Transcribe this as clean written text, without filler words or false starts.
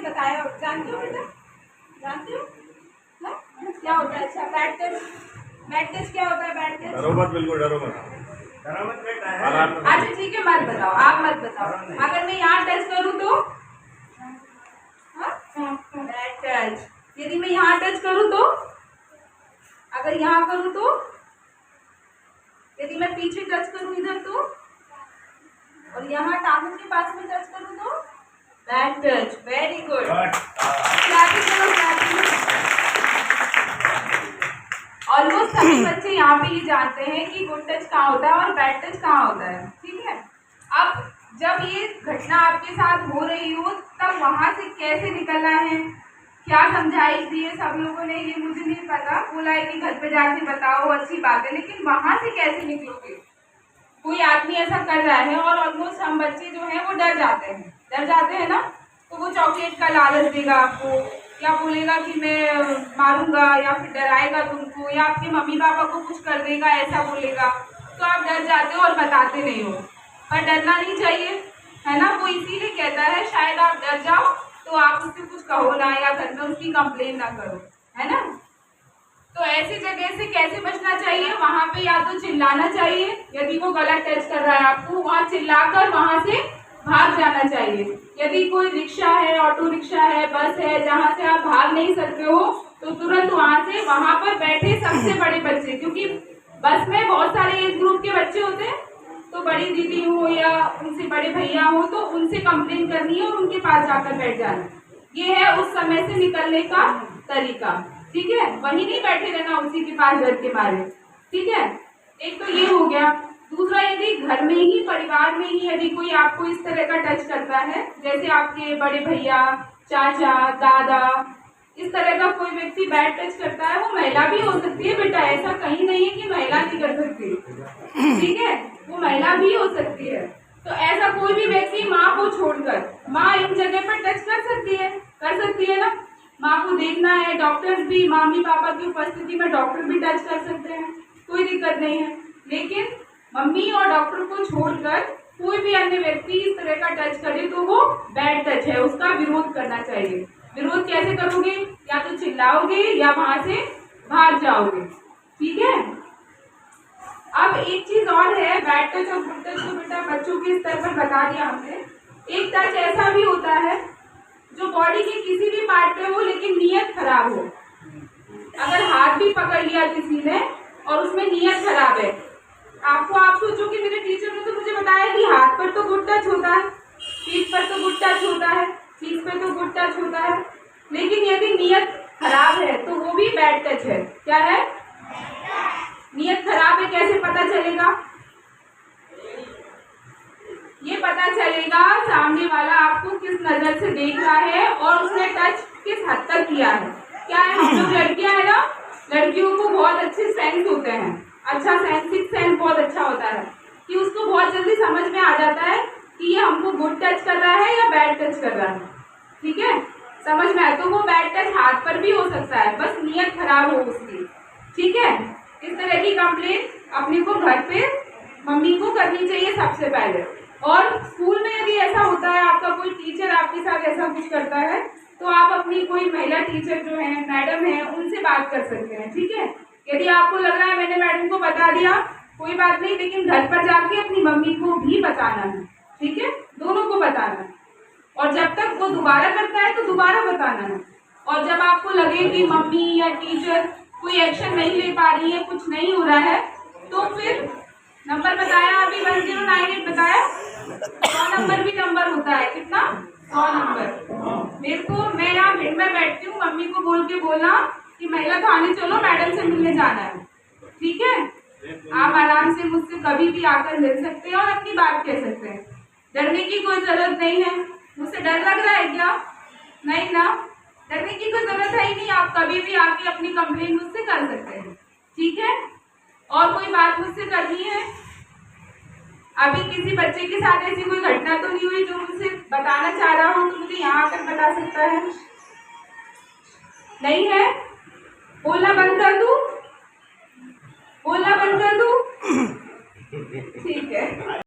बताया, जानते हो बेटा, जानते हो ना क्या होता है? अच्छा, बैड टेस्ट क्या होता है? बैड टेस्ट, डरो मत, बिल्कुल डरो मत, डरो मत बेटा। अच्छा ठीक है, मत बताओ, आप मत बताओ। अगर मैं यहाँ टच करूँ तो बैड टच, यदि मैं यहाँ टच करूँ तो, अगर यहाँ करूँ तो, यदि मैं पीछे टच करूँ इधर तो, और यहाँ टांगों के पास में टच करूँ तो bad touch. Very good, clapping करो, क्लैपिंग। ऑलमोस्ट सभी बच्चे यहाँ पे ये जानते हैं कि गुड टच कहाँ होता है और बैड टच कहाँ होता है, ठीक है। अब जब ये घटना आपके साथ हो रही हो तब वहां से कैसे निकलना है, क्या समझाइश दी है सब लोगों ने, ये मुझे नहीं पता। बोला है कि घर पे जाके बताओ, अच्छी बात है, लेकिन वहां से कैसे निकलोगे? कोई आदमी ऐसा कर रहा है और ऑलमोस्ट हम बच्चे जो हैं वो डर जाते हैं ना, तो वो चॉकलेट का लालच देगा आपको, या बोलेगा कि मैं मारूंगा, या फिर डराएगा तुमको, या आपके मम्मी पापा को कुछ कर देगा, ऐसा बोलेगा, तो आप डर जाते हो और बताते नहीं हो। पर डरना नहीं चाहिए, है ना। वो इसीलिए कहता है शायद आप डर जाओ तो आप उससे कुछ कहो ना, या घर में उसकी कंप्लेन ना करो, है ना। तो ऐसी जगह से कैसे बचना चाहिए? वहां पे या तो चिल्लाना चाहिए, यदि वो गलत टच कर रहा है आपको, वहां चिल्लाकर वहां से भाग जाना चाहिए। यदि कोई रिक्शा है, ऑटो रिक्शा है, बस है, जहां से आप भाग नहीं सकते हो, तो तुरंत वहां से, वहां पर बैठे सबसे बड़े बच्चे, क्योंकि बस में बहुत सारे एज ग्रुप के बच्चे होते हैं, तो बड़ी दीदी हो या उनसे बड़े भैया हो तो उनसे कंप्लेन करनी है और उनके पास जाकर बैठ जाना। ये है उस समय से निकलने का तरीका, ठीक है। वहीं नहीं बैठे रहना उसी के पास डर के मारे, ठीक है। एक तो ये हो गया। दूसरा, यदि घर में ही, परिवार में ही यदि कोई आपको इस तरह का टच करता है, जैसे आपके बड़े भैया, चाचा, दादा, इस तरह का कोई व्यक्ति बैड टच करता है, वो महिला भी हो सकती है बेटा, ऐसा कहीं नहीं है कि महिला नहीं कर सकती, ठीक है, वो महिला भी हो सकती है। तो ऐसा कोई भी व्यक्ति माँ को छोड़कर, माँ इन जगह पर टच कर सकती है ना। माँ को देखना है, डॉक्टर्स भी, मम्मी पापा की उपस्थिति में डॉक्टर भी टच कर सकते हैं, कोई दिक्कत नहीं है। लेकिन मम्मी और डॉक्टर को छोड़कर कोई भी अन्य व्यक्ति इस तरह का टच करे तो वो बैड टच है, उसका विरोध करना चाहिए। विरोध कैसे करोगे? या तो चिल्लाओगे या वहां से भाग जाओगे, ठीक है। अब एक चीज और है, बैड टच और गुड टच को बेटा बच्चों के स्तर पर बता दिया हमने। एक टच ऐसा भी होता है जो बॉडी के किसी भी पार्ट पे हो लेकिन नियत खराब हो। अगर हाथ भी पकड़ लिया किसी ने और उसमें नियत खराब है, आप सोचो कि मेरे टीचर ने तो मुझे बताया कि हाथ पर तो गुड टच होता है, पीठ पर तो गुड टच होता है, चीज पर तो गुड टच होता है, लेकिन यदि नियत खराब है तो वो भी बैड टच है। क्या है? नियत खराब है। कैसे पता चलेगा? ये पता चलेगा सामने वाला आपको किस नजर से देख रहा है और उसने टच किस हद तक किया है। क्या है, हम लोग लड़कियां है ना, लड़कियों को बहुत अच्छे सेंस होते हैं, अच्छा सेंस, सिक्स सेंस बहुत अच्छा होता है कि उसको बहुत जल्दी समझ में आ जाता है कि ये हमको गुड टच कर रहा है या बैड टच कर रहा है, ठीक है, समझ में आए। तो वो बैड टच हाथ पर भी हो सकता है, बस नियत खराब हो उसकी, ठीक है। इस तरह की कंप्लेन अपने को घर पे मम्मी को करनी चाहिए सबसे पहले। और स्कूल में यदि ऐसा होता है, आपका कोई टीचर आपके साथ ऐसा कुछ करता है, तो आप अपनी कोई महिला टीचर जो है, मैडम है, उनसे बात कर सकते हैं, ठीक है। यदि आपको लग रहा है मैंने मैडम को बता दिया, कोई बात नहीं, लेकिन घर पर जाके अपनी मम्मी को भी बताना है, ठीक है, दोनों को बताना है। और जब तक वो दोबारा करता है तो दोबारा बताना है। और जब आपको लगे कि मम्मी या टीचर कोई एक्शन नहीं ले पा रही है, कुछ नहीं हो रहा है, तो फिर नंबर बताया अभी 1098 बताया, 100 नंबर भी नंबर होता है, कितना? 100 नंबर। मेरे को, मैं यहाँ भिड़ में बैठती हूँ, मम्मी को बोल के बोला कि महिला थाने चलो, मैडम से मिलने जाना है, ठीक है। आप आराम से मुझसे कभी भी आकर मिल सकते हैं और अपनी बात कह सकते हैं, डरने की कोई जरूरत नहीं है। मुझसे डर लग रहा है क्या? नहीं ना, डरने की कोई जरूरत है ही नहीं। आप कभी भी आके अपनी कंप्लेन मुझसे कर सकते हैं, ठीक है। और कोई बात मुझसे करनी है? अभी किसी बच्चे के साथ ऐसी कोई घटना तो नहीं हुई जो मुझसे बताना चाह रहा हो, तो मुझे यहाँ आकर बता सकता है? नहीं है? बोलना बंद कर दूं? बोलना बंद कर दूं? ठीक है।